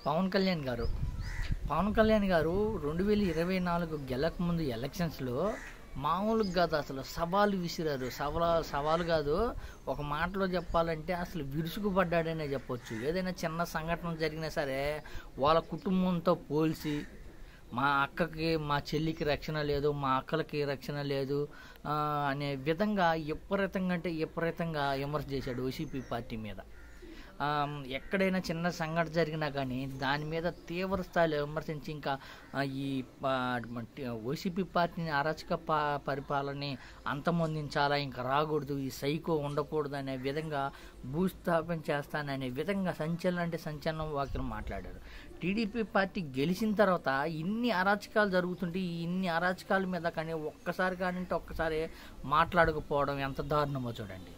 పవన్ కళ్యాణ్ గారు పవన్ కళ్యాణ్ గారు 2024 గెలక ముందు ఎలక్షన్స్లో మామూలుగా కాదు, అసలు సవాలు విసిరారు. సవాలు కాదు, ఒక మాటలో చెప్పాలంటే అసలు విరుసుకుపడ్డాడనే చెప్పొచ్చు. ఏదైనా చిన్న సంఘటన జరిగినా సరే వాళ్ళ కుటుంబంతో పోల్చి మా అక్కకి మా చెల్లికి రక్షణ లేదు, మా అక్కలకి రక్షణ లేదు అనే విధంగా విపరీతంగా విమర్శ చేశాడు వైసీపీ పార్టీ మీద. ఎక్కడైనా చిన్న సంఘటన జరిగినా కానీ దాని మీద తీవ్ర స్థాయిలో విమర్శించి ఇంకా ఈ వైసీపీ పార్టీని అరాచక పరిపాలనని అంతమొందించాలా, ఇంకా రాకూడదు, ఈ సైకో ఉండకూడదు అనే విధంగా భూస్థాపన చేస్తాననే విధంగా సంచలనం వ్యాఖ్యలు మాట్లాడారు. టీడీపీ పార్టీ గెలిచిన తర్వాత ఇన్ని అరాచకాలు జరుగుతుంటే ఇన్ని అరాచకాల మీద కానీ ఒక్కసారి మాట్లాడకపోవడం ఎంత దారుణమో చూడండి.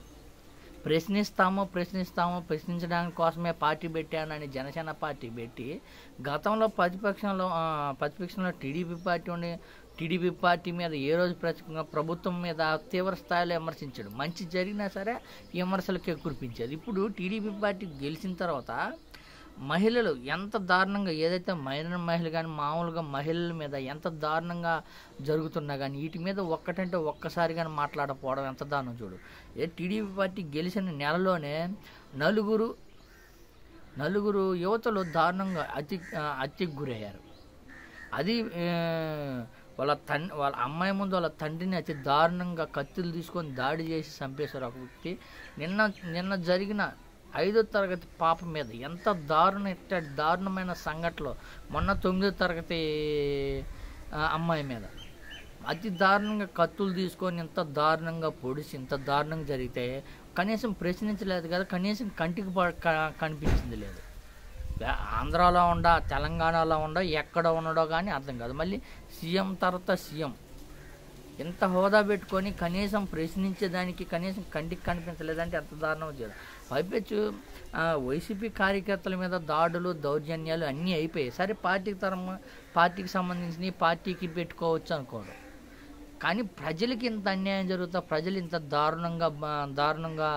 ప్రశ్నించడానికి కోసమే పార్టీ పెట్టానని జనసేన పార్టీ పెట్టి గతంలో ప్రతిపక్షంలో టీడీపీ పార్టీ మీద ఏ రోజు ప్రభుత్వం మీద తీవ్ర స్థాయిలో విమర్శించాడు. మంచి జరిగినా సరే విమర్శలకు కురిపించేది. ఇప్పుడు టీడీపీ పార్టీ గెలిచిన తర్వాత మహిళలు ఎంత దారుణంగా, ఏదైతే మైనర్ మహిళలు కానీ మామూలుగా మహిళల మీద ఎంత దారుణంగా జరుగుతున్నా కానీ వీటి మీద ఒక్కసారి కానీ మాట్లాడకపోవడం ఎంత దారుణం చూడు. టీడీపీ పార్టీ గెలిచిన నెలలోనే నలుగురు యువతలు దారుణంగా హత్యకు గురయ్యారు. అది వాళ్ళ అమ్మాయి ముందు వాళ్ళ తండ్రిని అతి దారుణంగా కత్తులు తీసుకొని దాడి చేసి చంపేశారు ఒక వ్యక్తి. నిన్న జరిగిన 5వ తరగతి పాప మీద ఎంత దారుణమైన సంఘటనలో, మొన్న 9వ తరగతి అమ్మాయి మీద అతి దారుణంగా కత్తులు తీసుకొని ఇంత దారుణంగా పొడిచి ఇంత దారుణంగా జరిగితే కనీసం ప్రశ్నించలేదు కదా, కనీసం కంటికి కనిపించింది లేదు. ఆంధ్రాలో ఉండా, తెలంగాణలో ఉండా, ఎక్కడ ఉండడో కానీ అర్థం కాదు. మళ్ళీ సీఎం తర్వాత సీఎం ఎంత హోదా పెట్టుకొని కనీసం ప్రశ్నించేదానికి కనీసం కంటికి కనిపించలేదంటే ఎంత దారుణం చేయదు. పైపెచ్చు వైసీపీ కార్యకర్తల మీద దాడులు, దౌర్జన్యాలు అన్నీ అయిపోయాయి. సరే పార్టీకి సంబంధించి పార్టీకి పెట్టుకోవచ్చు అనుకోవడం, కానీ ప్రజలకి ఇంత అన్యాయం జరుగుతా, ప్రజలు ఇంత దారుణంగా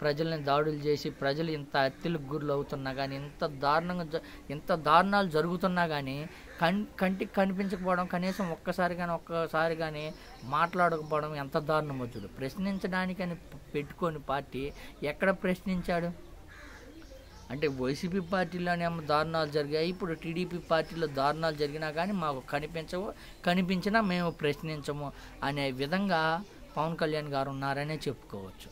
ప్రజల్ని దాడులు చేసి ప్రజలు ఇంత హత్యలకు గురులు అవుతున్నా కానీ, ఇంత దారుణాలు జరుగుతున్నా కానీ కంటికి కనిపించకపోవడం, కనీసం ఒక్కసారి కానీ మాట్లాడకపోవడం ఎంత దారుణమో చూడు. ప్రశ్నించడానికని పెట్టుకొని పార్టీ ఎక్కడ ప్రశ్నించాడు అంటే వైసీపీ పార్టీలోనే దారుణాలు జరిగాయి, ఇప్పుడు టీడీపీ పార్టీలో దారుణాలు జరిగినా కానీ మాకు కనిపించినా మేము ప్రశ్నించము అనే విధంగా పవన్ కళ్యాణ్ గారు ఉన్నారనే చెప్పుకోవచ్చు.